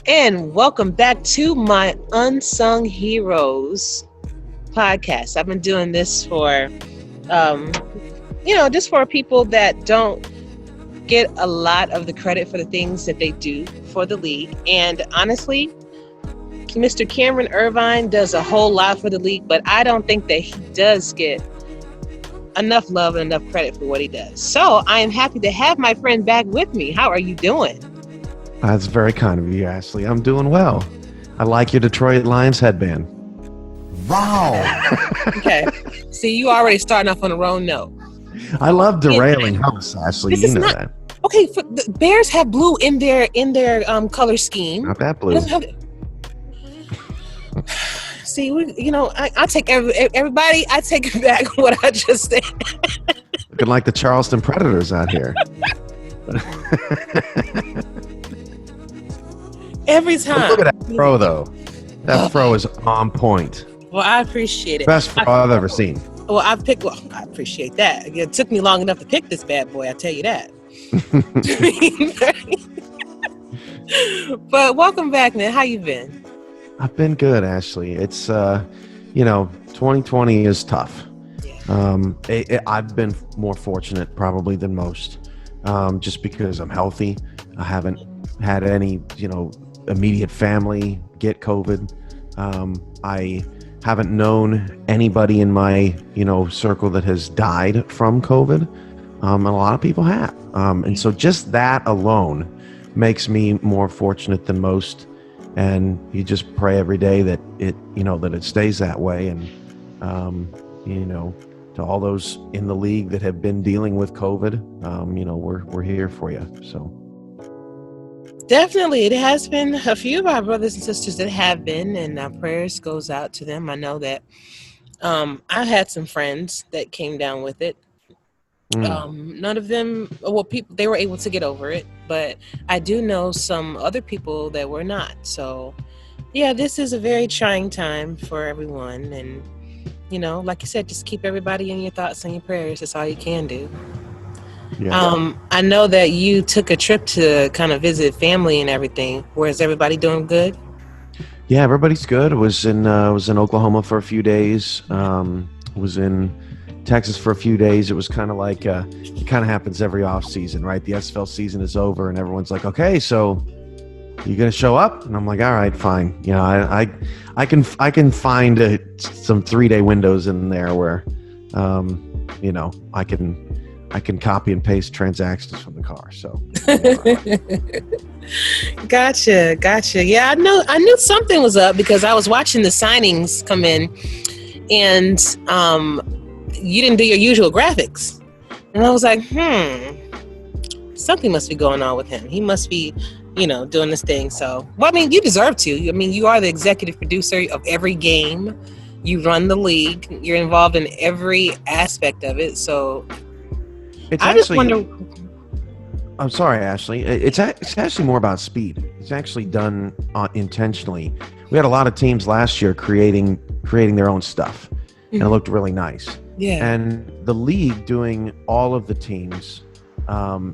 and welcome back to my Unsung Heroes podcast. I've been doing this for, just for people that don't get a lot of the credit for the things that they do for the league. And honestly, Mr. Cameron Irvine does a whole lot for the league, but I don't think that he does get enough love and enough credit for what he does. So I am happy to have my friend back with me. How are you doing? That's very kind of you, Ashley. I'm doing well. I like your Detroit Lions headband. Wow. Okay. See, you already starting off on the wrong note. I love derailing hosts, Ashley. You know that. Okay, the Bears have blue in their color scheme. Not that blue. See, I take everybody. I take back what I just said. Looking like the Charleston Predators out here. Every time. Look at that fro, though. That fro is on point. Well, I appreciate it. Best fro I've ever seen. Well, I appreciate that. It took me long enough to pick this bad boy. I tell you that. But welcome back, man. How you been? I've been good, Ashley. It's 2020 is tough. Yeah. I've been more fortunate probably than most, just because I'm healthy. I haven't had any, immediate family get COVID. I haven't known anybody in my, circle that has died from COVID. And a lot of people have. And so just that alone makes me more fortunate than most. And you just pray every day that it stays that way. And, to all those in the league that have been dealing with COVID, we're here for you. So. Definitely. It has been a few of our brothers and sisters that have been, and our prayers goes out to them. I know that I had some friends that came down with it. None of them, people, they were able to get over it, but I do know some other people that were not. So, yeah, this is a very trying time for everyone. And, like you said, just keep everybody in your thoughts and your prayers. That's all you can do. Yeah. I know that you took a trip to kind of visit family and everything. Where's everybody doing good? Yeah, everybody's good. I was in Oklahoma for a few days. Was in Texas for a few days. It was kind of like it kind of happens every off season, right? The SFL season is over, and everyone's like, "Okay, so you gonna show up?" And I'm like, "All right, fine." I can find some 3-day windows in there where, I can copy and paste transactions from the car. So, gotcha. Yeah, I knew something was up because I was watching the signings come in, and you didn't do your usual graphics, and I was like, something must be going on with him. He must be, doing this thing. So, well, I mean, you deserve to. I mean, you are the executive producer of every game. You run the league. You're involved in every aspect of it. So. Just wonder. I'm sorry, Ashley. It's actually more about speed. It's actually done intentionally. We had a lot of teams last year creating their own stuff, and it looked really nice. Yeah. And the league doing all of the teams,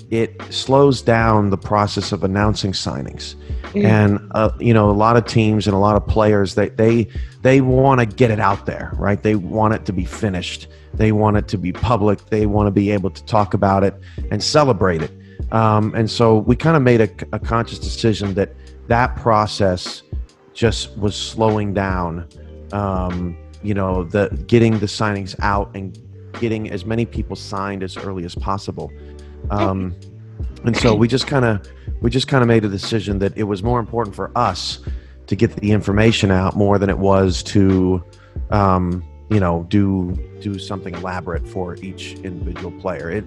it slows down the process of announcing signings. And a lot of teams and a lot of players they want to get it out there, right? They want it to be finished. They want it to be public. They want to be able to talk about it and celebrate it. And so we kind of made a conscious decision that process just was slowing down. The getting the signings out and getting as many people signed as early as possible. And so we just kind of made a decision that it was more important for us to get the information out more than it was to, do something elaborate for each individual player.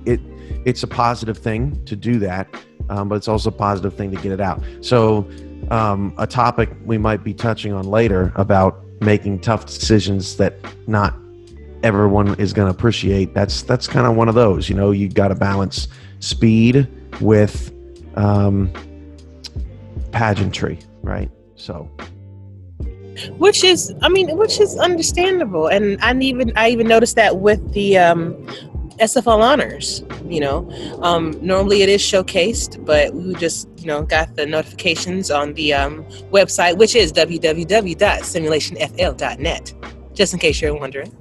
It's a positive thing to do that, but it's also a positive thing to get it out. So a topic we might be touching on later about making tough decisions that not everyone is going to appreciate. That's kind of one of those. You got to balance speed with pageantry, right? So, which is understandable, and I even noticed that with the SFL honors. Normally it is showcased, but we just, got the notifications on the website, which is www.simulationfl.net, just in case you're wondering.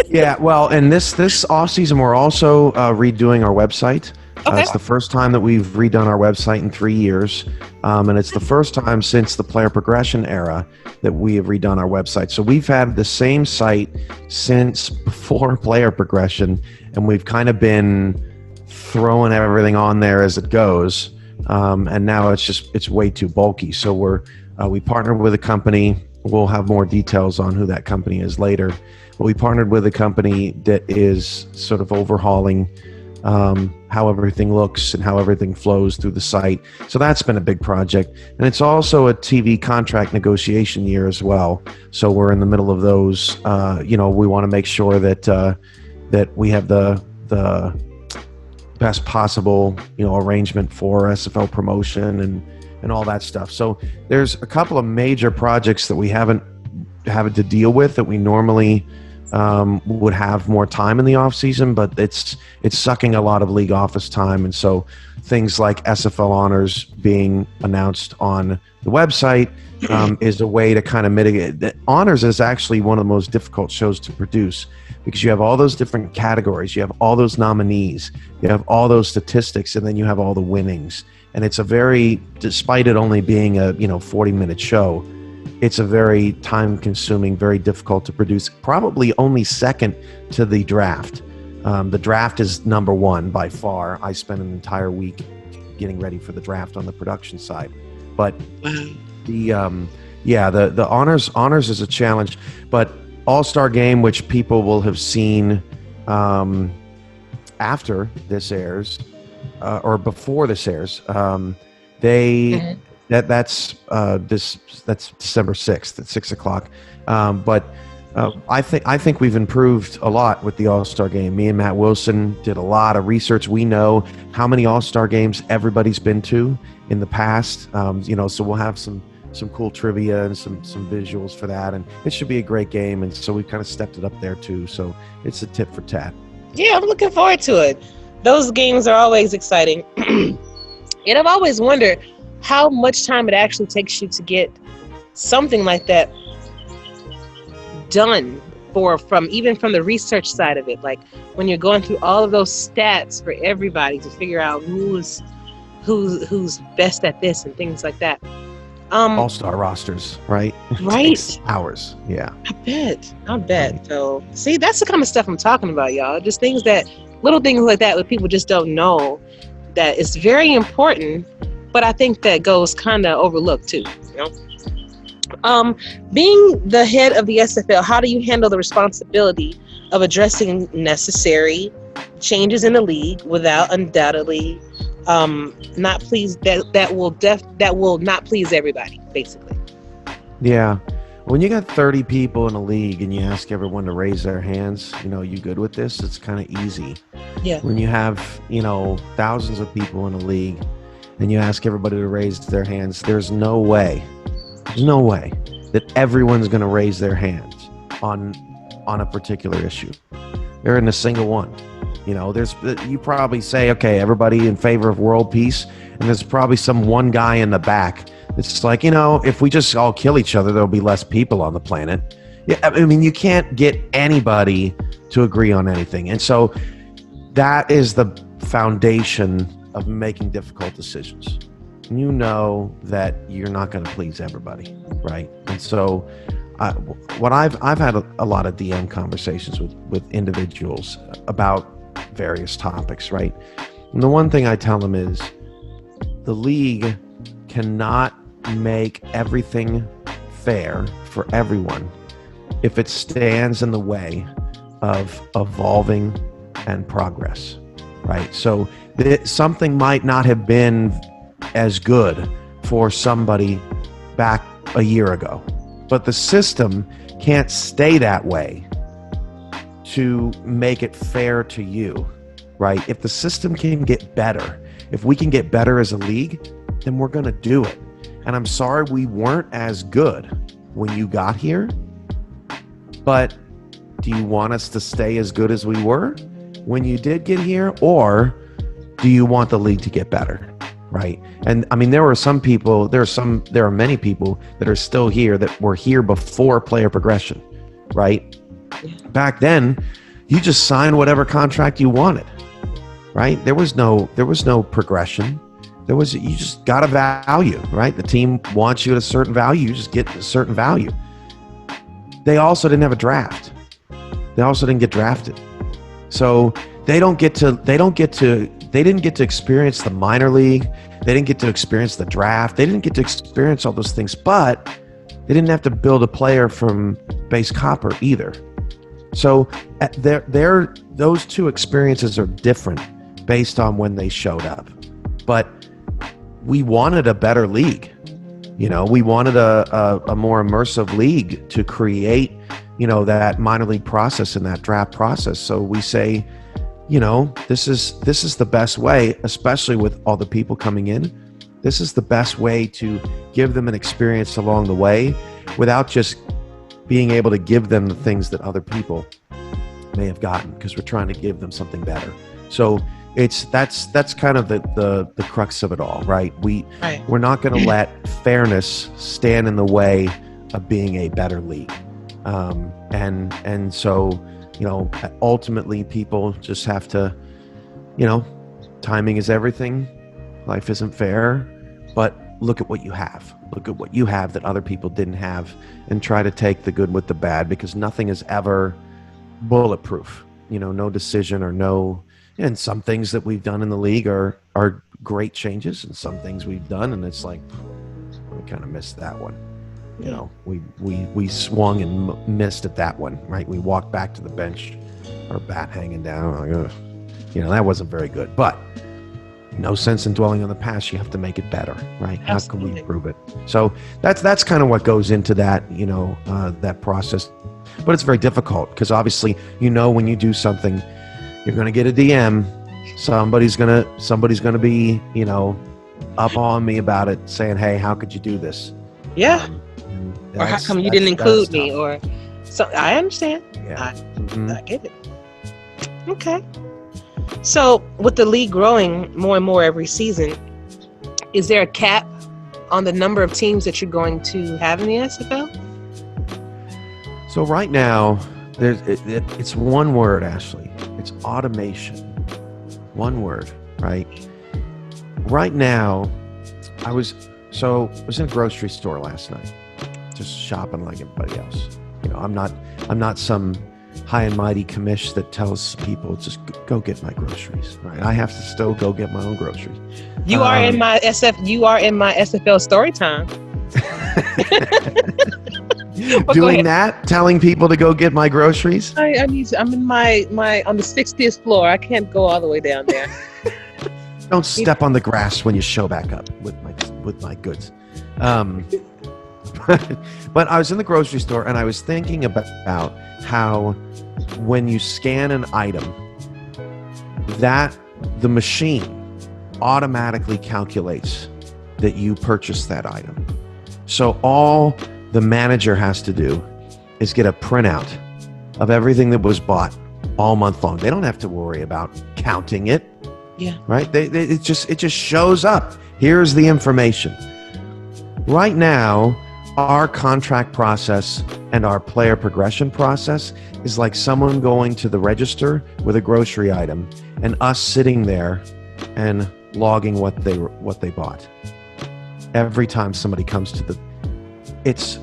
Yeah, well, and this off season, we're also redoing our website. Okay. It's the first time that we've redone our website in 3 years, and it's the first time since the player progression era that we have redone our website. So we've had the same site since before player progression, and we've kind of been throwing everything on there as it goes, and now it's way too bulky. So we partnered with a company. We'll have more details on who that company is later. But we partnered with a company that is sort of overhauling how everything looks and how everything flows through the site. So that's been a big project. And it's also a TV contract negotiation year as well. So we're in the middle of those. We want to make sure that we have the best possible, arrangement for SFL promotion and all that stuff. So there's a couple of major projects that we haven't to deal with that we normally would have more time in the off season, but it's sucking a lot of league office time. And so things like SFL honors being announced on the website is a way to kind of mitigate. The honors is actually one of the most difficult shows to produce because you have all those different categories, you have all those nominees, you have all those statistics, and then you have all the winnings. And it's despite it only being a 40-minute show, it's a very time-consuming, very difficult to produce, probably only second to the draft. The draft is number one by far. I spent an entire week getting ready for the draft on the production side. But the honors is a challenge. But All-Star Game, which people will have seen after this airs, or before this airs, that's December 6th at 6:00. But I think we've improved a lot with the All-Star Game. Me and Matt Wilson did a lot of research. We know how many All-Star Games everybody's been to in the past. So we'll have some cool trivia and some visuals for that, and it should be a great game. And so we kind of stepped it up there too. So it's a tip for tat. Yeah, I'm looking forward to it. Those games are always exciting. And I've always wondered how much time it actually takes you to get something like that done from the research side of it. Like when you're going through all of those stats for everybody to figure out who's best at this and things like that. All-star rosters, right? Right. It takes hours. Yeah. I bet. Right. So see, that's the kind of stuff I'm talking about, y'all. Just little things like that that people just don't know that is very important, but I think that goes kind of overlooked too, Being the head of the SFL, how do you handle the responsibility of addressing necessary changes in the league without undoubtedly not please that will not please everybody, basically? Yeah. When you got 30 people in a league and you ask everyone to raise their hands, you good with this? It's kind of easy. Yeah. When you have, thousands of people in a league and you ask everybody to raise their hands, there's no way that everyone's going to raise their hands on a particular issue. There isn't a single one. You probably say, okay, everybody in favor of world peace, and there's probably some one guy in the back. It's like, if we just all kill each other, there'll be less people on the planet. Yeah, I mean, you can't get anybody to agree on anything. And so that is the foundation of making difficult decisions. You know that you're not going to please everybody, right? And so I've had a lot of DM conversations with individuals about various topics, right? And the one thing I tell them is the league cannot make everything fair for everyone if it stands in the way of evolving and progress, right? So something might not have been as good for somebody back a year ago, but the system can't stay that way to make it fair to you, right? If the system can get better, if we can get better as a league, then we're going to do it. And I'm sorry we weren't as good when you got here, but do you want us to stay as good as we were? when you did get here, or do you want the league to get better? Right. And I mean, there are many people that are still here that were here before player progression, right? Back then, you just signed whatever contract you wanted, right? There was no progression. You just got a value, right? The team wants you at a certain value. You just get a certain value. They also didn't have a draft. They also didn't get drafted. So they didn't get to experience the minor league. They didn't get to experience the draft. They didn't get to experience all those things, but they didn't have to build a player from base copper either. So those two experiences are different based on when they showed up. But we wanted a better league. We wanted a more immersive league to create, that minor league process and that draft process. So we say, this is the best way, especially with all the people coming in. This is the best way to give them an experience along the way without just being able to give them the things that other people may have gotten, because we're trying to give them something better. So that's kind of the crux of it all, right? We're not going to let fairness stand in the way of being a better league. And so, ultimately people just have to, timing is everything. Life isn't fair, but look at what you have. Look at what you have that other people didn't have, and try to take the good with the bad, because nothing is ever bulletproof. No decision or no, and some things that we've done in the league are great changes, and some things we've done and it's like, we kind of missed that one. We swung and missed at that one, right? We walked back to the bench, our bat hanging down. Like, that wasn't very good. But no sense in dwelling on the past. You have to make it better, right? Absolutely. How can we improve it? So that's kind of what goes into that, that process. But it's very difficult, because obviously, when you do something, you're going to get a DM. Somebody's gonna be, up on me about it, saying, "Hey, how could you do this?" Yeah. Or how come you didn't include me? Or so I understand. Yeah. I get it. Okay. So with the league growing more and more every season, is there a cap on the number of teams that you're going to have in the SFL? So right now, it's one word, Ashley. It's automation. One word, right? Right now, I was in a grocery store last night, just shopping like everybody else. I'm not some high and mighty commish that tells people just go get my groceries, right? I have to still go get my own groceries. You are in my SFL story time. Doing that, telling people to go get my groceries. I'm in my on the 60th floor. I can't go all the way down there. Don't step on the grass when you show back up with my goods. But I was in the grocery store and I was thinking about how when you scan an item, that the machine automatically calculates that you purchased that item. So all the manager has to do is get a printout of everything that was bought all month long. They don't have to worry about counting it. Yeah. Right? It just shows up. Here's the information. Right now, our contract process and our player progression process is like someone going to the register with a grocery item and us sitting there and logging what they bought. Every time somebody comes to it's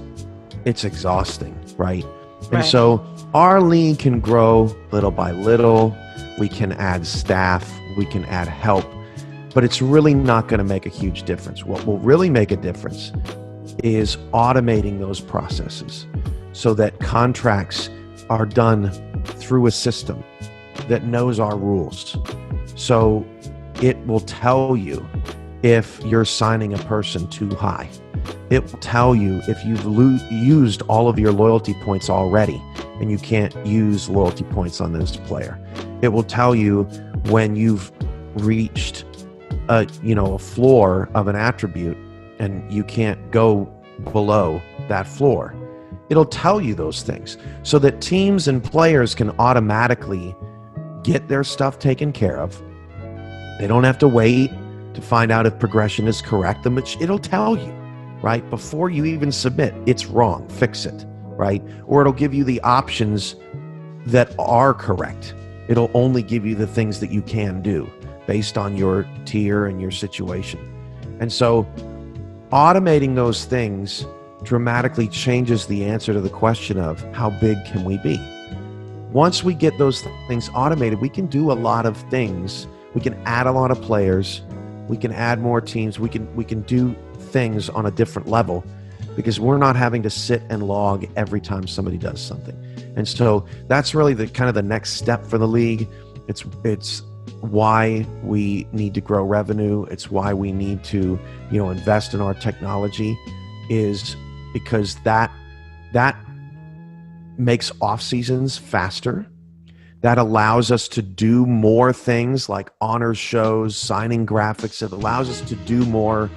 exhausting, right? And so our league can grow little by little. We can add staff, we can add help, but it's really not going to make a huge difference. What will really make a difference is automating those processes so that contracts are done through a system that knows our rules. So it will tell you if you're signing a person too high. It will tell you if you've used all of your loyalty points already and you can't use loyalty points on this player. It will tell you when you've reached a floor of an attribute and you can't go below that floor. It'll tell you those things so that teams and players can automatically get their stuff taken care of. They don't have to wait to find out if progression is correct. It'll tell you, right? Before you even submit, it's wrong, fix it, right? Or it'll give you the options that are correct. It'll only give you the things that you can do based on your tier and your situation. And so automating those things dramatically changes the answer to the question of how big can we be? Once we get those things automated, we can do a lot of things. We can add a lot of players. We can add more teams. We can do things on a different level because we're not having to sit and log every time somebody does something. And so that's really the kind of the next step for the league. It's why we need to grow revenue. It's why we need to, invest in our technology, is because that makes off seasons faster. That allows us to do more things like honors shows, signing graphics. It allows us to do more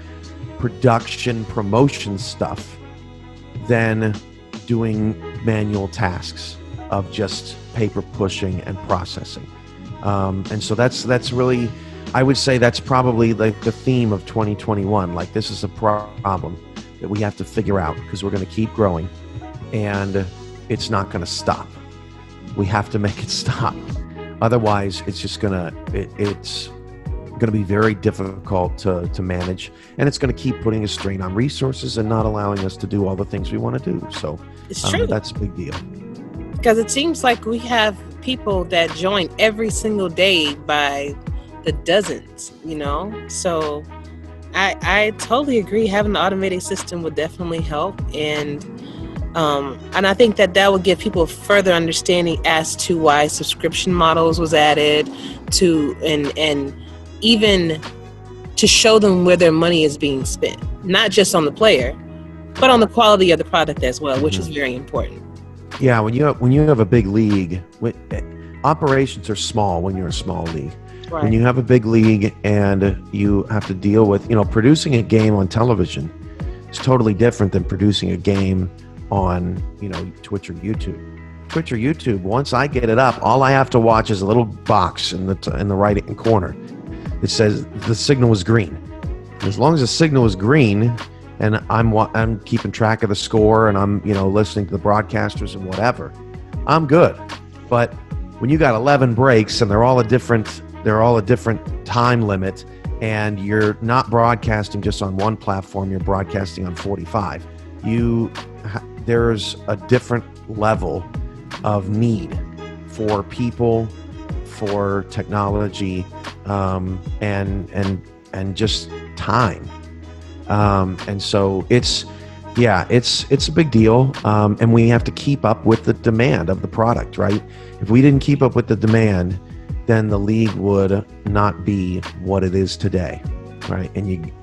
production promotion stuff than doing manual tasks of just paper pushing and processing. And so that's really, I would say that's probably like the theme of 2021. Like, this is a problem that we have to figure out because we're going to keep growing and it's not going to stop. We have to make it stop. Otherwise, it's just it's going to be very difficult to manage, and it's going to keep putting a strain on resources and not allowing us to do all the things we want to do. So it's true. That's a big deal. Because it seems like we have people that join every single day by the dozens, So I totally agree. Having an automated system would definitely help, and I think that would give people further understanding as to why subscription models was added to, and even to show them where their money is being spent, not just on the player, but on the quality of the product as well, which is very important. Yeah, when you have a big league, operations are small when you're a small league. Right. When you have a big league and you have to deal with, producing a game on television is totally different than producing a game on, Twitch or YouTube. Twitch or YouTube, once I get it up, all I have to watch is a little box in the right-hand corner. It says the signal is green. As long as the signal is green, and I'm keeping track of the score, and I'm listening to the broadcasters and whatever, I'm good. But when you got 11 breaks and they're all a different time limit, and you're not broadcasting just on one platform, you're broadcasting on 45. There's a different level of need for people, for technology, and just time. And so it's a big deal. And we have to keep up with the demand of the product, right? If we didn't keep up with the demand, then the league would not be what it is today, right? And you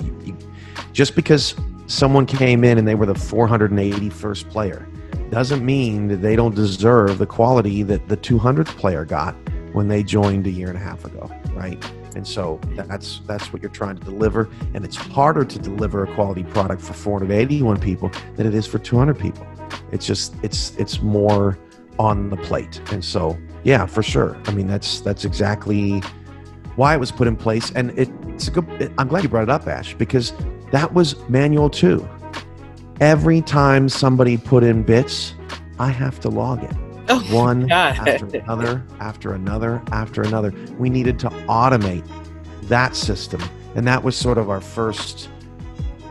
just because someone came in and they were the 481st player doesn't mean that they don't deserve the quality that the 200th player got when they joined a year and a half ago, right? And so that's what you're trying to deliver, and it's harder to deliver a quality product for 481 people than it is for 200 people. It's just it's more on the plate. And so yeah, for sure. I mean, that's exactly why it was put in place, and I'm glad you brought it up, Ash, because that was manual too. Every time somebody put in bits, I have to log it. One after another, after another, after another. We needed to automate that system. And that was sort of our first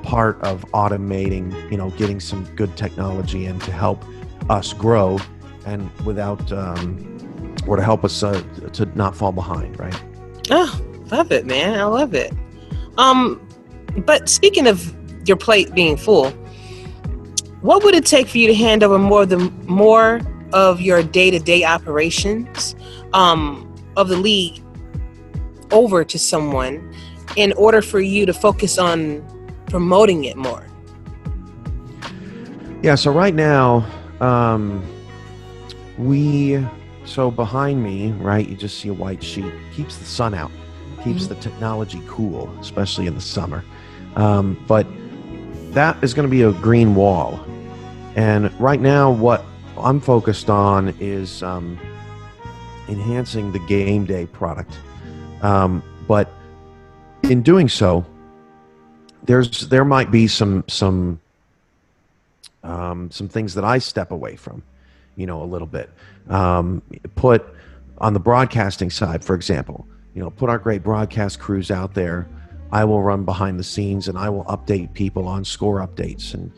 part of automating, getting some good technology in to help us grow and or to help us to not fall behind, right? Oh, love it, man. I love it. But speaking of your plate being full, what would it take for you to hand over more of your day-to-day operations of the league over to someone in order for you to focus on promoting it more? Yeah, so right now, so behind me, right, you just see a white sheet. Keeps the sun out, keeps the technology cool, especially in the summer. But that is going to be a green wall. And right now, what I'm focused on is enhancing the game day product. But in doing so, there might be some things that I step away from, a little bit. Put on the broadcasting side, for example, put our great broadcast crews out there. I will run behind the scenes and I will update people on score updates. And,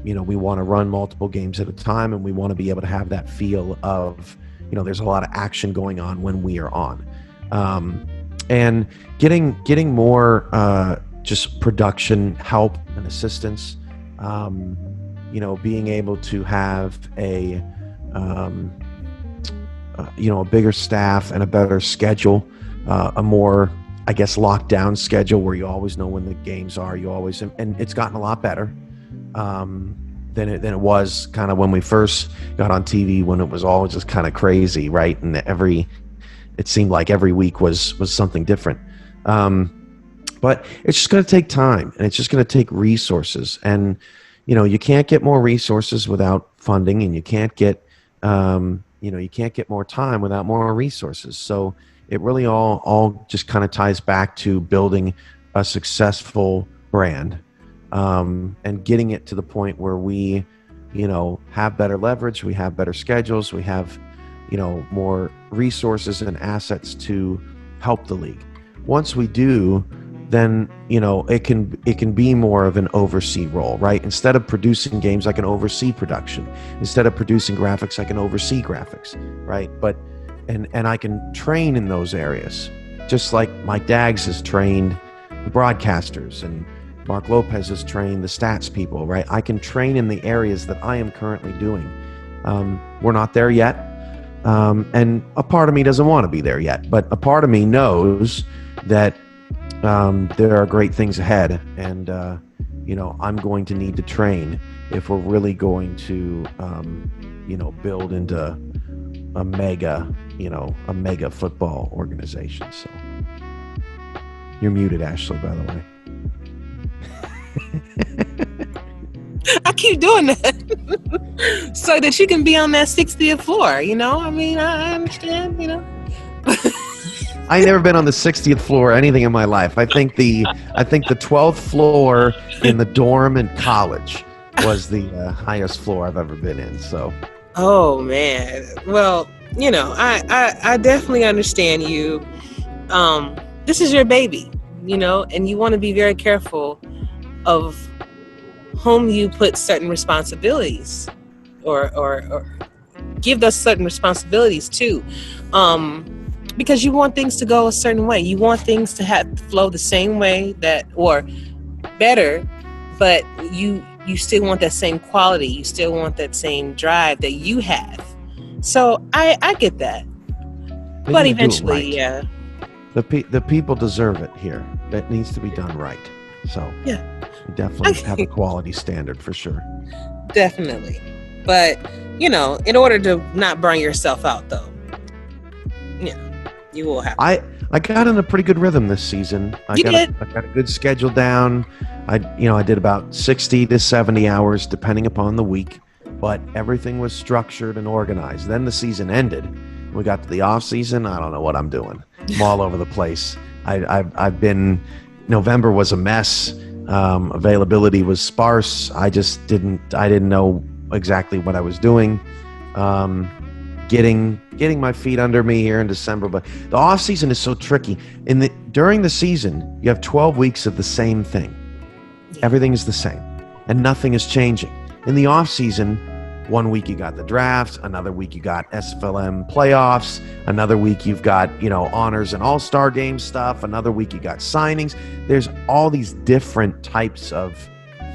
we want to run multiple games at a time, and we want to be able to have that feel of, there's a lot of action going on when we are on. And getting more just production help and assistance, being able to have a bigger staff and a better schedule, a more, I guess, locked down schedule where you always know when the games are. And it's gotten a lot better than it was kind of when we first got on TV, when it was all just kind of crazy, right? And it seemed like every week was something different. But it's just going to take time, and it's just going to take resources. And, you can't get more resources without funding, and you can't get, more time without more resources. So it really all just kind of ties back to building a successful brand, and getting it to the point where we, have better leverage, we have better schedules, we have, more resources and assets to help the league. Once we do, then it can be more of an oversee role, right? Instead of producing games, I can oversee production. Instead of producing graphics, I can oversee graphics, right? But and I can train in those areas, just like Mike Daggs has trained the broadcasters, and Mark Lopez has trained the stats people, right? I can train in the areas that I am currently doing. We're not there yet, and a part of me doesn't want to be there yet, but a part of me knows that there are great things ahead, and I'm going to need to train if we're really going to build into a mega football organization. So you're muted, Ashley, by the way. I keep doing that so that you can be on that 60th floor. I understand. I never been on the 60th floor or anything in my life. I think the 12th floor in the dorm in college was the highest floor I've ever been in. So. Oh man. Well, I definitely understand you. This is your baby, and you want to be very careful of whom you put certain responsibilities or give us certain responsibilities to. Because you want things to go a certain way. You want things to flow the same way or better, but you still want that same quality. You still want that same drive that you have. So I get that. But eventually, right. Yeah. The people deserve it here. That needs to be done right. So yeah, we definitely have a quality standard for sure. Definitely. But, in order to not burn yourself out though, you will have to. I got in a pretty good rhythm this season. I got a good schedule down. I did about 60 to 70 hours depending upon the week, but everything was structured and organized. Then the season ended. We got to the off season. I don't know what I'm doing. I'm all over the place. I've been, November was a mess. Availability was sparse. I didn't know exactly what I was doing. Getting my feet under me here in December, but the off season is so tricky. During the season, you have 12 weeks of the same thing. Everything is the same, and nothing is changing. In the off season, one week you got the draft, another week you got SFLM playoffs, another week you've got honors and all-star game stuff, another week you got signings. There's all these different types of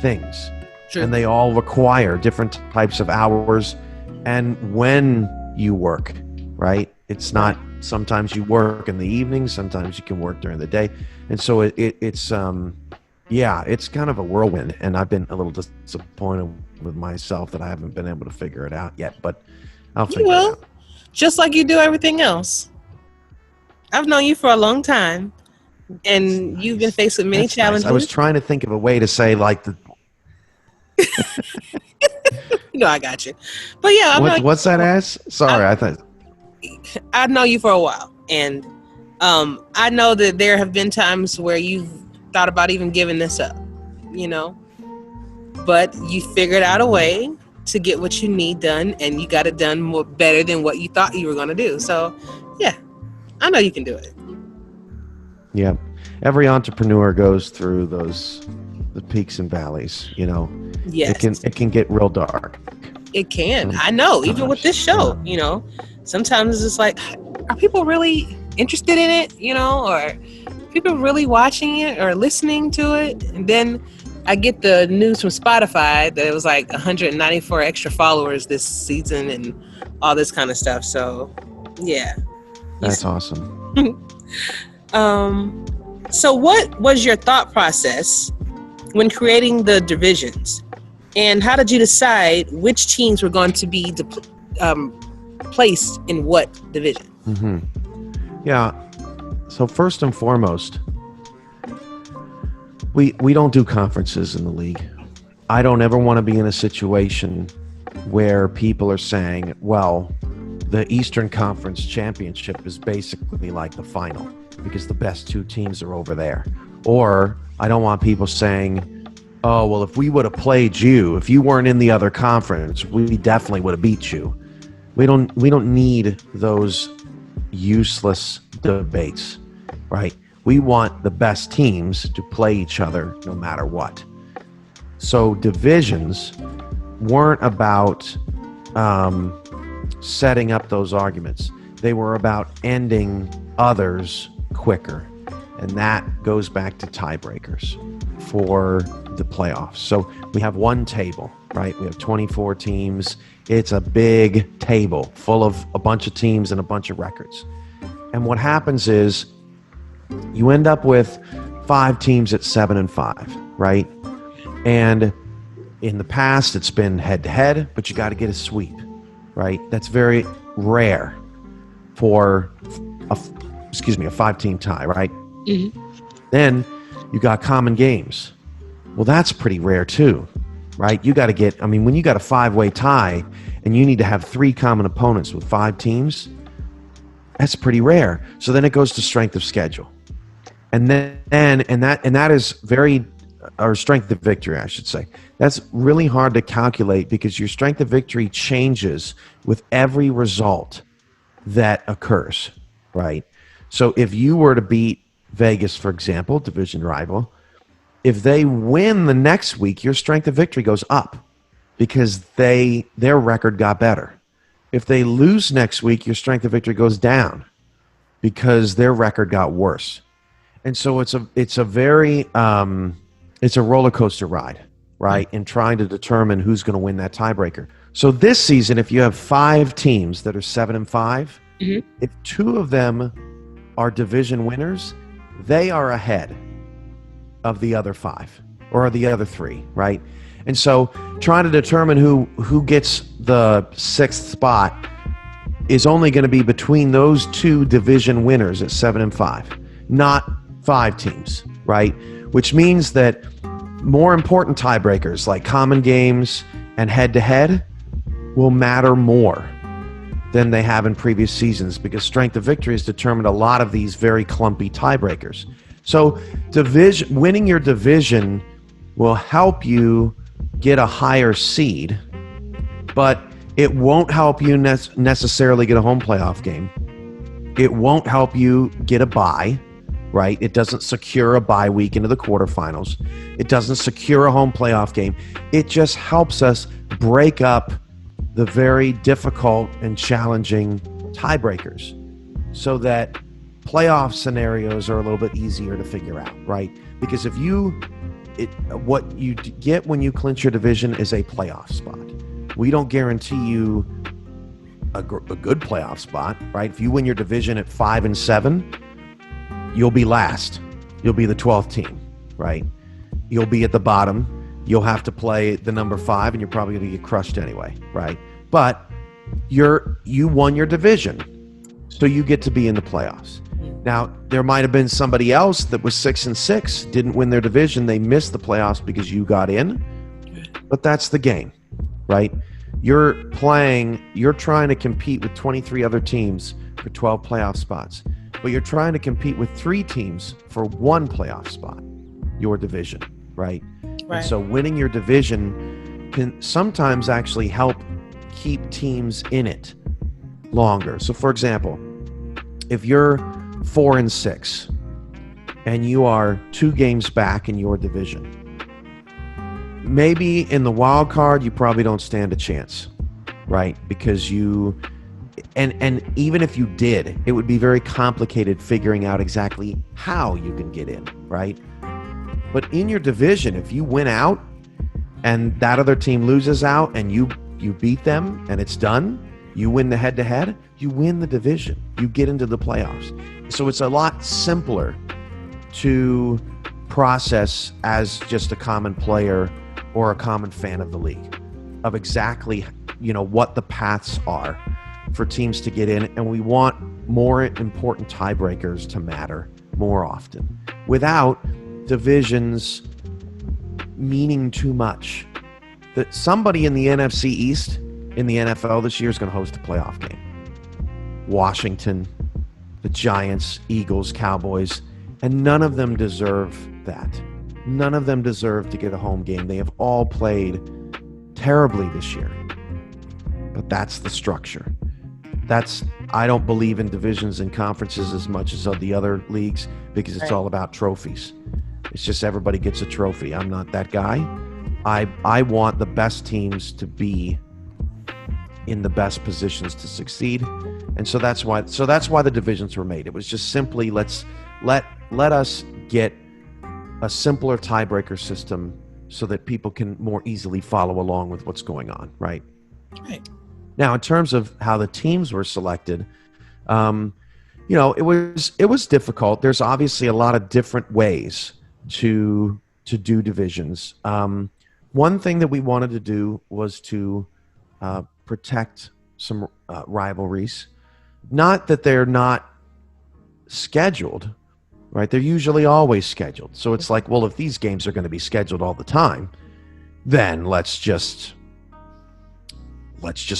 things, and they all require different types of hours. And when you work, right? It's not, sometimes you work in the evening, sometimes you can work during the day. And so it's kind of a whirlwind, and I've been a little disappointed with myself that I haven't been able to figure it out yet, but I'll figure it out. Just like you do everything else. I've known you for a long time, and you've been faced with many challenges. Nice. I was trying to think of a way to say I got you. But yeah, what's that as? Sorry, I thought. I know you for a while, and I know that there have been times where you've thought about even giving this up, you know, but you figured out a way to get what you need done, and you got it done more better than what you thought you were going to do. So, yeah, I know you can do it. Yeah. Every entrepreneur goes through the peaks and valleys, you know. Yes. It can get real dark. It can. I know. Even with this show, you know, sometimes it's like, are people really interested in it, you know, or people really watching it or listening to it? And then I get the news from Spotify that it was like 194 extra followers this season and all this kind of stuff. So, yeah. That's awesome. So what was your thought process when creating the divisions? And how did you decide which teams were going to be placed in what division? Mm-hmm. Yeah. So first and foremost, we don't do conferences in the league. I don't ever want to be in a situation where people are saying, well, the Eastern Conference Championship is basically like the final because the best two teams are over there. Or I don't want people saying, oh, well, if we would have played you, if you weren't in the other conference, we definitely would have beat you. We don't need those useless debates, right? We want the best teams to play each other no matter what. So divisions weren't about setting up those arguments. They were about ending others quicker. And that goes back to tiebreakers for the playoffs. So we have one table, right? We have 24 teams. It's a big table full of a bunch of teams and a bunch of records. And what happens is you end up with 5 teams at 7-5, right? And in the past, it's been head-to-head, but you got to get a sweep, right? That's very rare for a 5-team tie, right? Mm-hmm. Then you got common games. Well, that's pretty rare too, right? You got to get, when you got a 5-way tie and you need to have 3 common opponents with 5 teams, that's pretty rare. So then it goes to strength of schedule. And that is very, or strength of victory, I should say. That's really hard to calculate because your strength of victory changes with every result that occurs, right? So if you were to beat Vegas, for example, division rival, if they win the next week, your strength of victory goes up because their record got better. If they lose next week, your strength of victory goes down because their record got worse. And so it's a very it's a roller coaster ride, right? In trying to determine who's going to win that tiebreaker. So this season, if you have 5 teams that are 7-5, mm-hmm. if 2 of them are division winners, they are ahead of the other 5 or the other 3, right? And so trying to determine who gets the 6th spot is only going to be between those 2 division winners at 7-5, not 5 teams, right? Which means that more important tiebreakers like common games and head-to-head will matter more than they have in previous seasons because strength of victory has determined a lot of these very clumpy tiebreakers. So winning your division will help you get a higher seed, but it won't help you necessarily get a home playoff game. It won't help you get a bye, right? It doesn't secure a bye week into the quarterfinals. It doesn't secure a home playoff game. It just helps us break up the very difficult and challenging tiebreakers so that playoff scenarios are a little bit easier to figure out, right? Because what you get when you clinch your division is a playoff spot. We don't guarantee you a good playoff spot, right? If you win your division at 5-7, you'll be last. You'll be the 12th team, right? You'll be at the bottom. You'll have to play the number 5, and you're probably going to get crushed anyway, right? But you won your division, so you get to be in the playoffs. Now, there might have been somebody else that was 6-6, didn't win their division. They missed the playoffs because you got in, but that's the game, right? You're trying to compete with 23 other teams for 12 playoff spots, but you're trying to compete with 3 teams for 1 playoff spot, your division, right? Right. And so winning your division can sometimes actually help keep teams in it longer. So for example, if you're 4-6 and you are 2 games back in your division, maybe in the wild card you probably don't stand a chance, right? Because and even if you did, it would be very complicated figuring out exactly how you can get in, right? But in your division, if you win out and that other team loses out and you beat them and it's done, you win the head-to-head, you win the division, you get into the playoffs. So it's a lot simpler to process as just a common player or a common fan of the league, of exactly, what the paths are for teams to get in. And we want more important tiebreakers to matter more often without divisions meaning too much. That somebody in the NFC East in the NFL this year is going to host a playoff game. Washington, the Giants, Eagles, Cowboys, and none of them deserve that. None of them deserve to get a home game. They have all played terribly this year. But that's the structure. I don't believe in divisions and conferences as much as the other leagues because it's all about trophies. It's just everybody gets a trophy. I'm not that guy. I want the best teams to be in the best positions to succeed. And so that's why the divisions were made. It was just simply let us get a simpler tiebreaker system so that people can more easily follow along with what's going on, right? Right. Now, in terms of how the teams were selected, it was difficult. There's obviously a lot of different ways to do divisions. One thing that we wanted to do was to protect some rivalries. Not that they're not scheduled, right? They're usually always scheduled. So it's like, well, if these games are going to be scheduled all the time, then let's just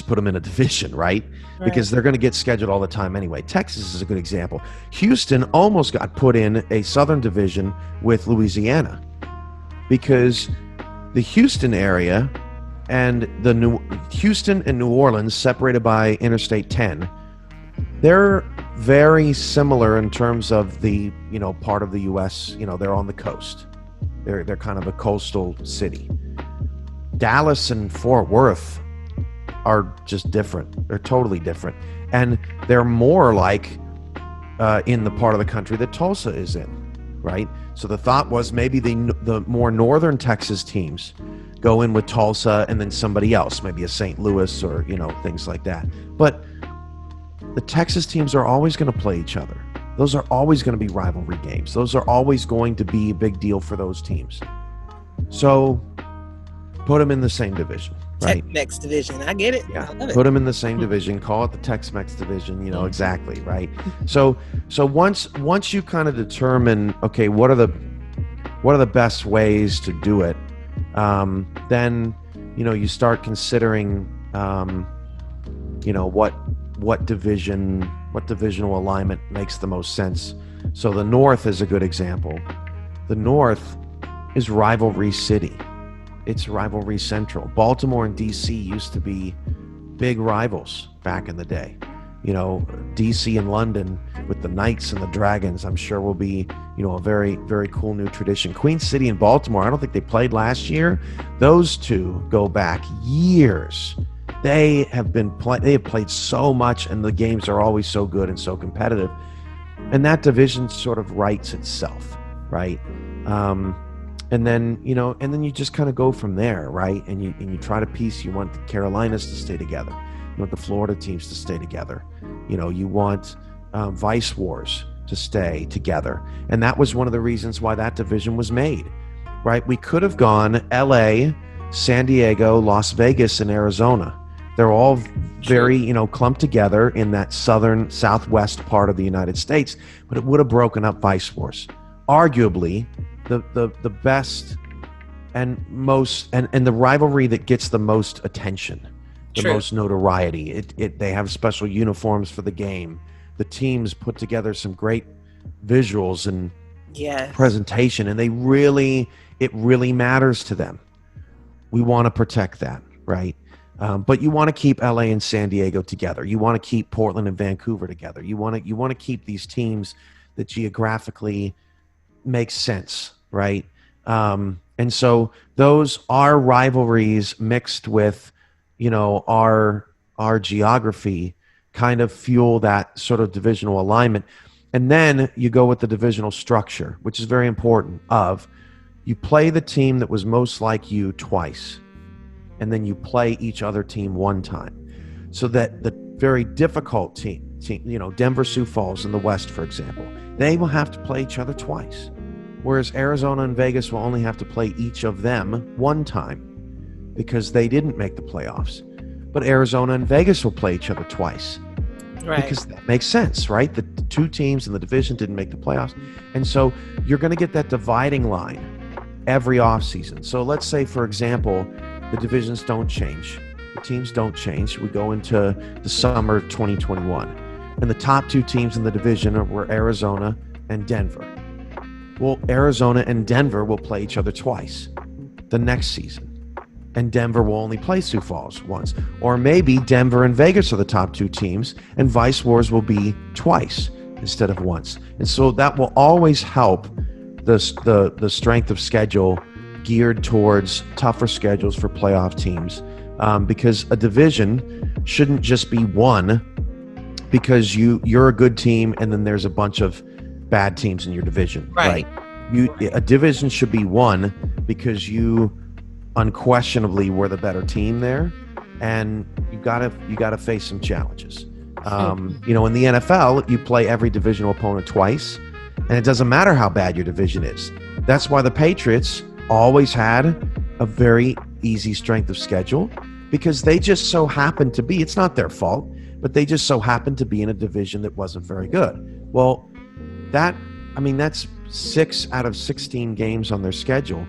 put them in a division, right? Because they're going to get scheduled all the time anyway. Texas is a good example. Houston almost got put in a Southern division with Louisiana because the Houston area and Houston and New Orleans, separated by Interstate 10, they're very similar in terms of the part of the U.S. They're on the coast. They're kind of a coastal city. Dallas and Fort Worth are just different. They're totally different, and they're more like in the part of the country that Tulsa is in, right? So the thought was maybe the more northern Texas teams go in with Tulsa and then somebody else, maybe a St. Louis or things like that. But the Texas teams are always going to play each other. Those are always going to be rivalry games. Those are always going to be a big deal for those teams. So put them in the same division, right? Tex-Mex division. I get it. Yeah. I love it. Put them in the same division. Call it the Tex-Mex division. Exactly, right? So once you kind of determine, okay, what are the best ways to do it, then you start considering, what divisional alignment makes the most sense. So the North is a good example. The North is rivalry city. It's rivalry central. Baltimore and DC used to be big rivals back in the day. DC and London with the Knights and the Dragons, I'm sure will be, a very, very cool new tradition. Queen City and Baltimore, I don't think they played last year. Those two go back years. They have played so much, and the games are always so good and so competitive. And that division sort of writes itself, right? And then you just kind of go from there, right? And you try to piece. You want the Carolinas to stay together. You want the Florida teams to stay together. You want Vice Wars to stay together. And that was one of the reasons why that division was made, right? We could have gone LA, San Diego, Las Vegas, and Arizona. They're all very, clumped together in that southwest part of the United States, but it would have broken up Vice Wars. Arguably, the best and most and the rivalry that gets the most attention the True. most notoriety. They have special uniforms for the game. The teams put together some great visuals and Yes. presentation, and it really matters to them. We want to protect that, right? But you want to keep LA and San Diego together. You want to keep Portland and Vancouver together. You want to keep these teams that geographically make sense, right? And so those are rivalries mixed with, our geography kind of fuel that sort of divisional alignment. And then you go with the divisional structure, which is very important. You play the team that was most like you twice, and then you play each other team one time, so that the very difficult team, Denver Sioux Falls in the West, for example, they will have to play each other twice, whereas Arizona and Vegas will only have to play each of them one time because they didn't make the playoffs. But Arizona and Vegas will play each other twice. Right. Because that makes sense, right? The two teams in the division didn't make the playoffs. And so you're going to get that dividing line every offseason. So let's say, for example, the divisions don't change. The teams don't change. We go into the summer of 2021. And the top two teams in the division were Arizona and Denver. Well, Arizona and Denver will play each other twice the next season. And Denver will only play Sioux Falls once. Or maybe Denver and Vegas are the top two teams, and Vice Wars will be twice instead of once. And so that will always help the strength of schedule geared towards tougher schedules for playoff teams, because a division shouldn't just be won because you're a good team and then there's a bunch of bad teams in your division. Right. A division should be won because you unquestionably were the better team there, and you gotta face some challenges. In the NFL, you play every divisional opponent twice, and it doesn't matter how bad your division is. That's why the Patriots always had a very easy strength of schedule, because they just so happened to be, it's not their fault, but they just so happened to be in a division that wasn't very good. Well, that's 6 out of 16 games on their schedule.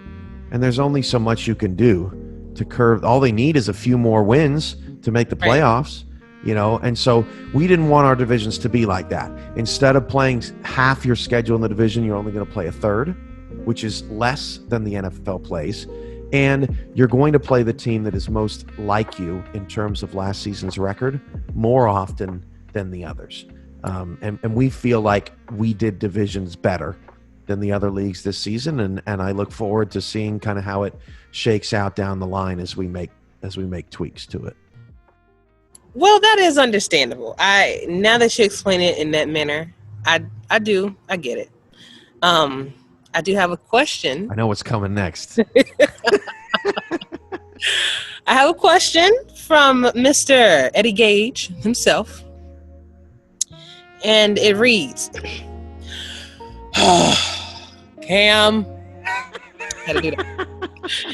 And there's only so much you can do to curve. All they need is a few more wins to make the playoffs, And so we didn't want our divisions to be like that. Instead of playing half your schedule in the division, you're only going to play a third, which is less than the NFL plays. And you're going to play the team that is most like you in terms of last season's record more often than the others. And we feel like we did divisions better than the other leagues this season, and I look forward to seeing kind of how it shakes out down the line as we make tweaks to it. Well, that is understandable. Now that you explain it in that manner, I get it. I do have a question. I know what's coming next. I have a question from Mr. Eddie Gage himself, and it reads, Cam, had to do that.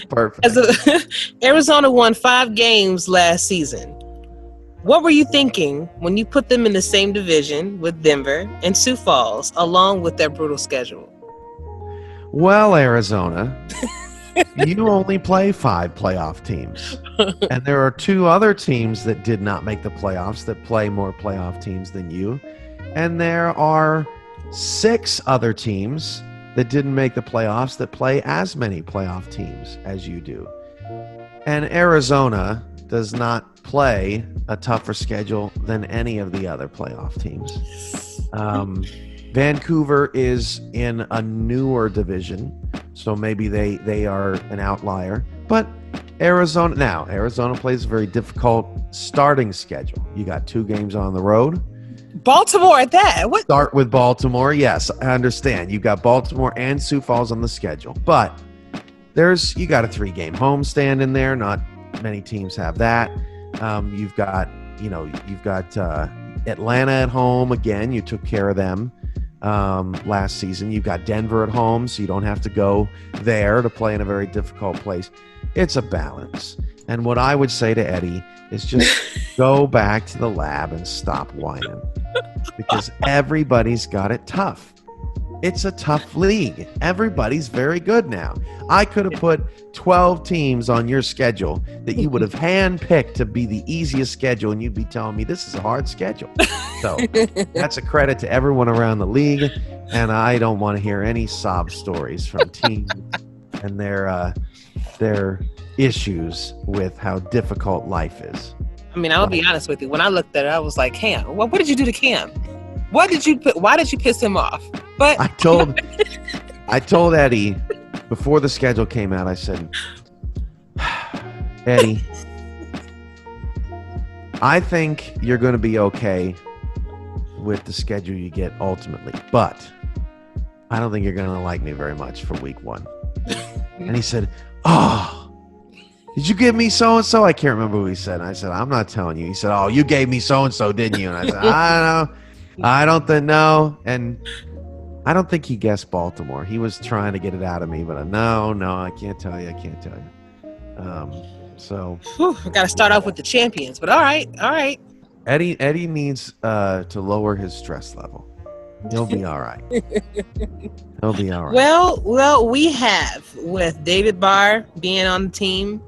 Perfect. Arizona won 5 games last season. What were you thinking when you put them in the same division with Denver and Sioux Falls, along with their brutal schedule? Well, Arizona, you only play 5 playoff teams. And there are 2 other teams that did not make the playoffs that play more playoff teams than you. And there are 6 other teams that didn't make the playoffs that play as many playoff teams as you do. And Arizona does not play a tougher schedule than any of the other playoff teams. Vancouver is in a newer division, so maybe they are an outlier. But Arizona plays a very difficult starting schedule. You got 2 games on the road. Baltimore at that. What? Start with Baltimore. Yes, I understand. You've got Baltimore and Sioux Falls on the schedule, but you got a 3-game homestand in there. Not many teams have that. You've got Atlanta at home again. You took care of them last season. You've got Denver at home, so you don't have to go there to play in a very difficult place. It's a balance. And what I would say to Eddie is just go back to the lab and stop whining, because everybody's got it tough. It's a tough league. Everybody's very good now. I could have put 12 teams on your schedule that you would have handpicked to be the easiest schedule, and you'd be telling me this is a hard schedule. So that's a credit to everyone around the league, and I don't want to hear any sob stories from teams and their issues with how difficult life is. I mean, I'll be honest with you. When I looked at it, I was like, Cam, what did you do to Cam? Why did you piss him off? But I told Eddie before the schedule came out, I said, Eddie, I think you're going to be okay with the schedule you get ultimately, but I don't think you're going to like me very much for week 1. And he said, oh, did you give me so-and-so? I can't remember who he said. And I said, I'm not telling you. He said, oh, you gave me so-and-so, didn't you? And I said, I don't know. I don't think, no. And I don't think he guessed Baltimore. He was trying to get it out of me, but no, I can't tell you. So I got to start off with the champions, but all right. Eddie needs to lower his stress level. He'll be all right. He'll be all right. Well, we have with David Barr being on the team.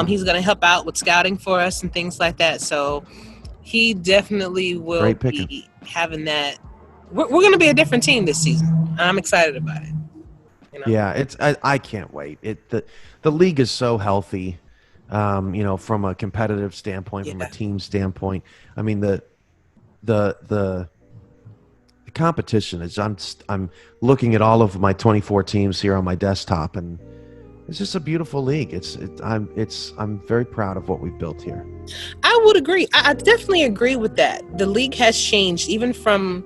He's going to help out with scouting for us and things like that. So he definitely will be having that. We're going to be a different team this season. I'm excited about it. You know? Yeah, I can't wait. The league is so healthy. From a competitive standpoint, from a team standpoint. I mean, the competition is. I'm looking at all of my 24 teams here on my desktop, and it's just a beautiful league. I'm very proud of what we've built here. I would agree. I definitely agree with that. The league has changed, even from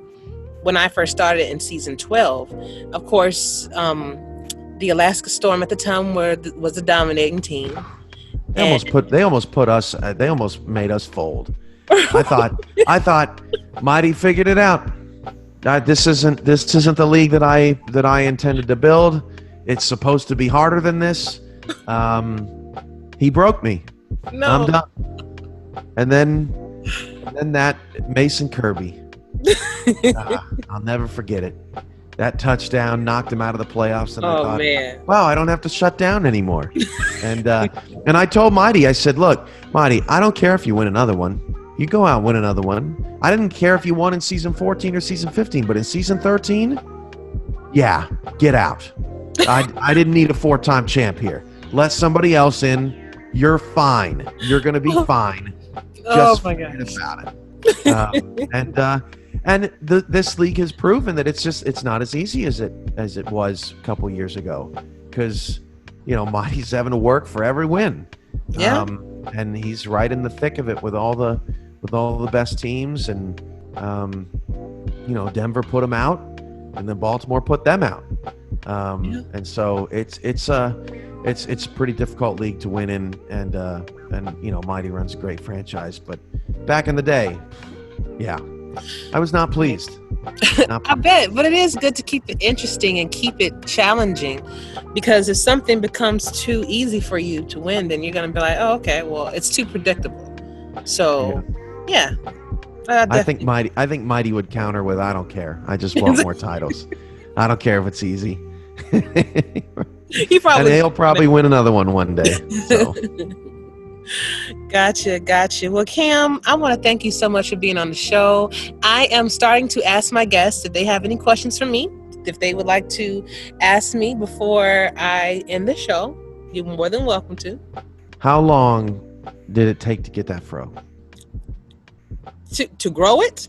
when I first started in season 12. Of course, the Alaska Storm at the time was the dominating team. They almost made us fold. I thought Mighty figured it out. This isn't the league that I intended to build. It's supposed to be harder than this. He broke me. No. I'm done. And then that Mason Kirby. I'll never forget it. That touchdown knocked him out of the playoffs, and I thought, man. wow, I don't have to shut down anymore. And I told Mighty, I said, look, Mighty, I don't care if you win another one. You go out and win another one. I didn't care if you won in season 14 or season 15, but in season 13, yeah, get out. I didn't need a 4-time champ here. Let somebody else in. You're fine. You're going to be fine. Just forget about it. And this league has proven that it's not as easy as it was a couple years ago, because Mighty's having to work for every win. Yeah. And he's right in the thick of it with all the best teams, and Denver put him out, and then Baltimore put them out. And so it's a pretty difficult league to win in, and Mighty runs a great franchise, but back in the day, yeah, I was not pleased. I bet, but it is good to keep it interesting and keep it challenging, because if something becomes too easy for you to win, then you're going to be like, oh, okay, well, it's too predictable. So, yeah. I think Mighty would counter with, I don't care. I just want more titles. I don't care if it's easy. He'll probably win another one day. So. Gotcha. Well, Cam, I want to thank you so much for being on the show. I am starting to ask my guests if they have any questions for me, if they would like to ask me before I end the show. You're more than welcome to. How long did it take to get that fro? To grow it?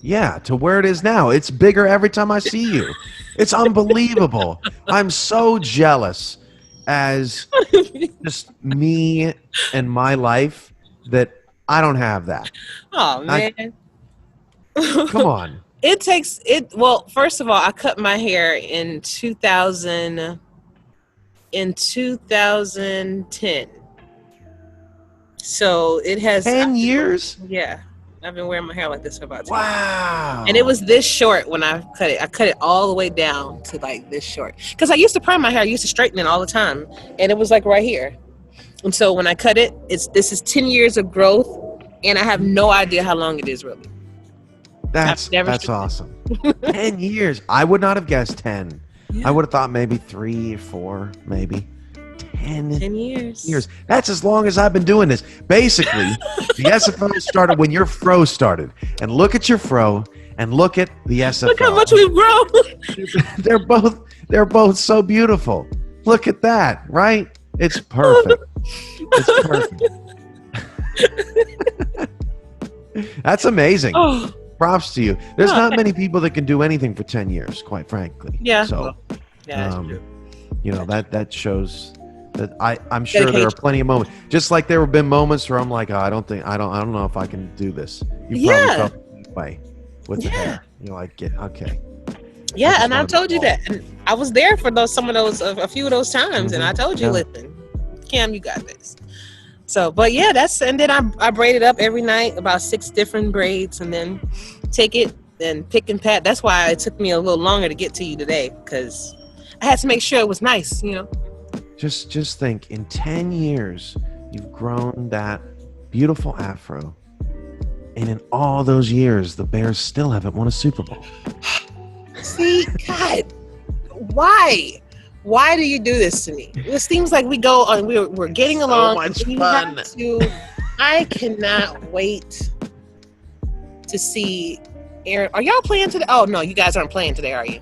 Yeah, to where it is now. It's bigger every time I see you. It's unbelievable. I'm so jealous as just me and my life that I don't have that. Oh, man. Come on. It takes it. Well, first of all, I cut my hair in 2010. So it has 10 years? Yeah. I've been wearing my hair like this for about 10 Wow. And it was this short when I cut it. I cut it all the way down to like this short. Because I used to perm my hair. I used to straighten it all the time. And it was like right here. And so when I cut it, this is 10 years of growth. And I have no idea how long it is really. That's awesome. 10 years. I would not have guessed 10. Yeah. I would have thought maybe 3 or 4, maybe. 10 years. That's as long as I've been doing this. Basically, the SFL started when your fro started. And look at your fro and look at the SFL. Look how much we've grown. They're both so beautiful. Look at that, right? It's perfect. It's perfect. That's amazing. Oh. Props to you. There's not many people that can do anything for 10 years, quite frankly. Yeah. So, that's true. you know, that shows that I'm sure there are plenty of moments. Just like there have been moments where I'm like, oh, I don't know if I can do this. You probably felt that way with the hair. You're like, okay. Yeah, and I told you that. And I was there for a few of those times, and I told you, listen, Cam, you got this. So, but yeah, and then I braid it up every night, about 6 different braids, and then take it and pick and pat. That's why it took me a little longer to get to you today, because I had to make sure it was nice, you know. Just think, in 10 years, you've grown that beautiful afro, and in all those years, the Bears still haven't won a Super Bowl. See, God, why? Why do you do this to me? It seems like we go on. We're getting along. So much fun. I cannot wait to see Aaron. Are y'all playing today? Oh no, you guys aren't playing today, are you?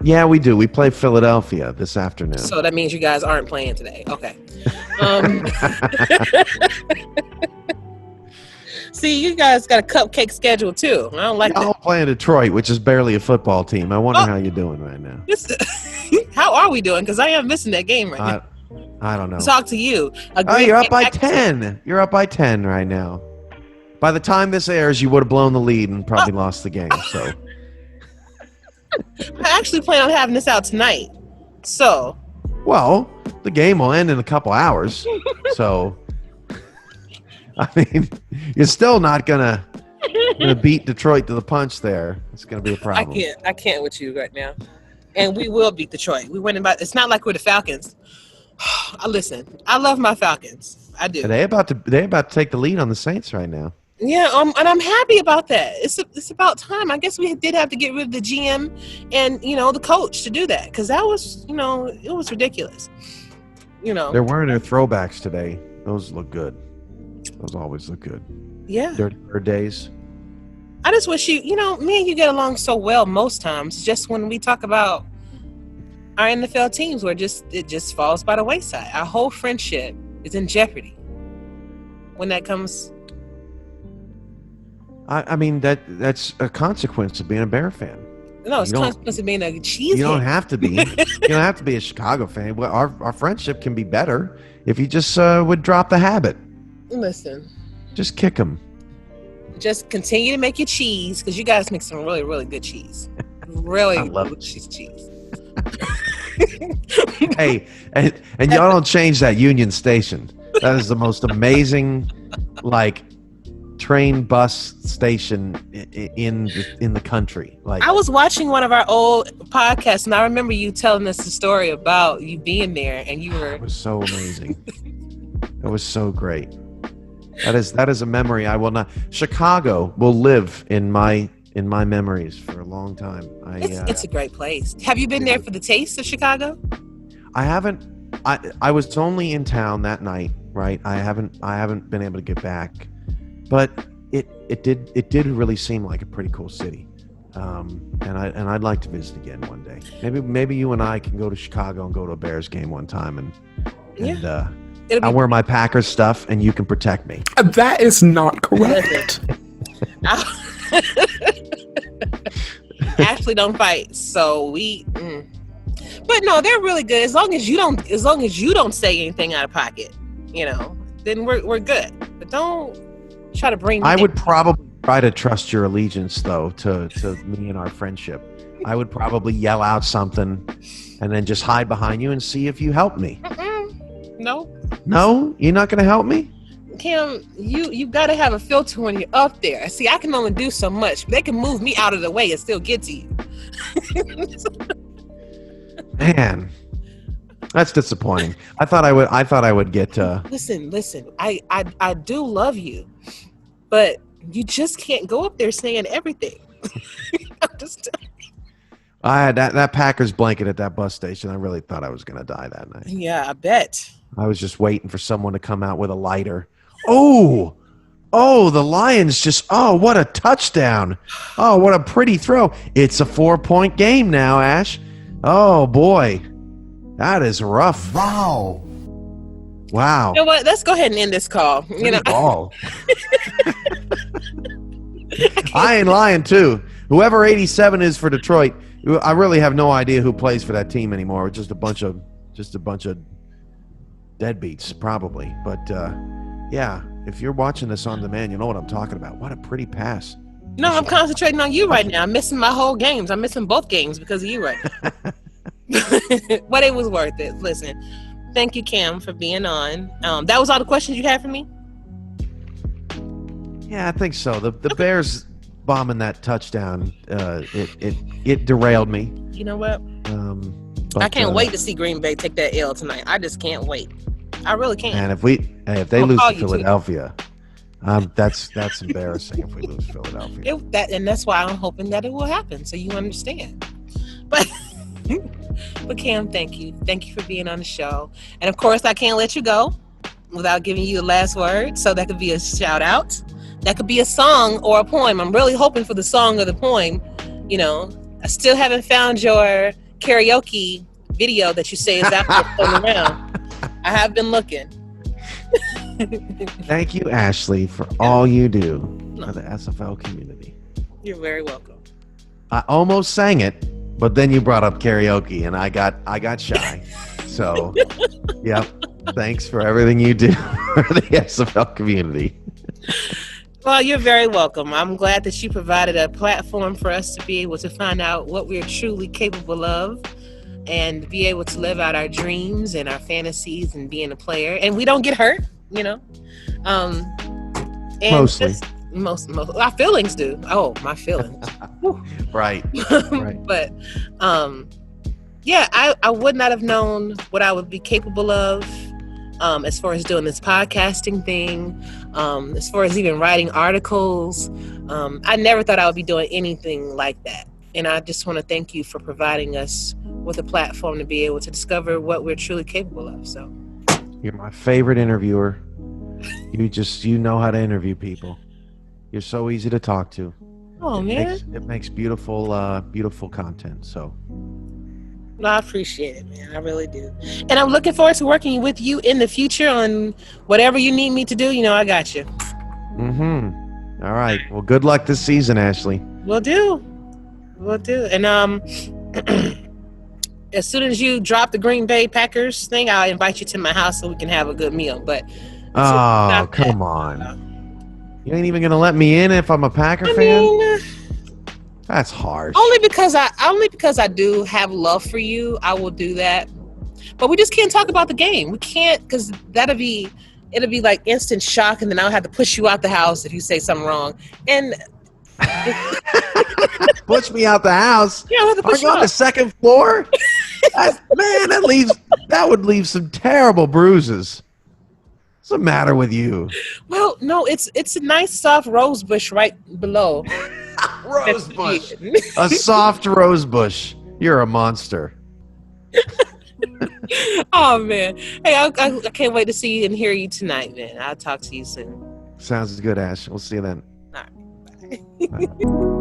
Yeah, we do. We play Philadelphia this afternoon. So that means you guys aren't playing today. Okay. See, you guys got a cupcake schedule too. I don't like that. Y'all playing Detroit, which is barely a football team. I wonder how you're doing right now. How are we doing? Because I am missing that game right now. I don't know. Talk to you. You're up by 10. You're up by 10 right now. By the time this airs, you would have blown the lead and probably lost the game. So I actually plan on having this out tonight. So. Well, the game will end in a couple hours. So. I mean, you're still not gonna beat Detroit to the punch there. It's gonna be a problem. I can't with you right now. And we will beat Detroit. We win about. It's not like we're the Falcons. Listen, I love my Falcons. I do. They about to take the lead on the Saints right now. Yeah, and I'm happy about that. It's about time. I guess we did have to get rid of the GM and the coach to do that, because that was it was ridiculous. They're wearing their throwbacks today. Those look good. Those always look good. Yeah. Dirty Bird days. I just wish me and you get along so well most times. Just when we talk about our NFL teams, where it just falls by the wayside. Our whole friendship is in jeopardy when that comes. I mean that's a consequence of being a Bear fan. No, it's a consequence of being a cheesehead. You don't have to be. You don't have to be a Chicago fan. Well, our friendship can be better if you just would drop the habit. Listen. Just kick them. Just continue to make your cheese, because you guys make some really, really good cheese. Really, I love cheese. Hey, and y'all don't change that Union Station. That is the most amazing, train bus station in the country. I was watching one of our old podcasts, and I remember you telling us the story about you being there, and you were. It was so amazing. It was so great. That is a memory I will not. Chicago will live in my memories for a long time. It's a great place. Have you been there for the taste of Chicago? I haven't. I was only in town that night, right? I haven't been able to get back, but it did really seem like a pretty cool city, and I'd like to visit again one day. Maybe you and I can go to Chicago and go to a Bears game one time, and I'll wear my Packers stuff, and you can protect me. That is not correct. Ashley don't fight, so we. But no, they're really good. As long as you don't say anything out of pocket, then we're good. But don't try to bring. I would probably try to trust your allegiance, though, to me and our friendship. I would probably yell out something, and then just hide behind you and see if you help me. No, you're not going to help me? Cam, you got to have a filter when you're up there. See, I can only do so much. They can move me out of the way and still get to you. Man, that's disappointing. I thought I would get. Listen. I do love you, but You just can't go up there saying everything. I'm just I had that Packers blanket at that bus station. I really thought I was going to die that night. Yeah, I bet. I was just waiting for someone to come out with a lighter. Oh, the Lions just, what a touchdown. Oh, what a pretty throw. It's a 4-point game now, Ash. Oh, boy. That is rough. Wow. Wow. You know what? Let's go ahead and end this call. You know, Ball. I ain't lying, too. Whoever 87 is for Detroit, I really have no idea who plays for that team anymore. It's just a bunch of deadbeats, probably. But, yeah, if you're watching this on demand, you know what I'm talking about. What a pretty pass. no, I'm concentrating on you right now. I'm missing my whole games. I'm missing both games because of you right now. But it was worth it. Listen, thank you, Cam, for being on. That was all the questions you had for me? Yeah, I think so. The Bears bombing that touchdown, it derailed me. You know what? But, I can't wait to see Green Bay take that L tonight. I just can't wait. I really can't. And if they I'll lose call to you Philadelphia, that's embarrassing if we lose to Philadelphia. And that's why I'm hoping that it will happen, so you understand. But but Cam, thank you for being on the show. And of course, I can't let you go without giving you the last word. So that could be a shout out. That could be a song or a poem. I'm really hoping for the song or the poem. You know, I still haven't found your karaoke video that you say is out there floating around. I have been looking. Thank you, Ashley, for all you do for the SFL community. You're very welcome. I almost sang it, but then you brought up karaoke, and I got shy. So, yep. Thanks for everything you do for the SFL community. Well, you're very welcome. I'm glad that you provided a platform for us to be able to find out what we're truly capable of and be able to live out our dreams and our fantasies and being a player. And we don't get hurt, you know. And Mostly. Most our feelings do. Oh, my feelings. Right. But yeah, I would not have known what I would be capable of as far as doing this podcasting thing, as far as even writing articles. I never thought I would be doing anything like that. And I just want to thank you for providing us with a platform to be able to discover what we're truly capable of. So You're my favorite interviewer. You know how to interview people. You're so easy to talk to. Oh, man. It makes beautiful content. So Well, I appreciate it, man. I really do. And I'm looking forward to working with you in the future on whatever you need me to do. You know, I got you. All right. Well, good luck this season, Ashley. Will do. And as soon as you drop the Green Bay Packers thing, I'll invite you to my house so we can have a good meal. But oh, come on. You ain't even going to let me in if I'm a Packer fan? That's harsh. Only because I do have love for you, I will do that. But we just can't talk about the game. We can't, because it'll be like instant shock, and then I'll have to push you out the house if you say something wrong. And push me out the house? Yeah, I'll have to push you on out. the second floor? That would leave some terrible bruises. What's the matter with you? Well, no, it's a nice soft rose bush right below. Rose bush. A soft rose bush. You're a monster. Oh, man. Hey, I can't wait to see you and hear you tonight, man. I'll talk to you soon. Sounds good, Ash. We'll see you then. All right. Bye.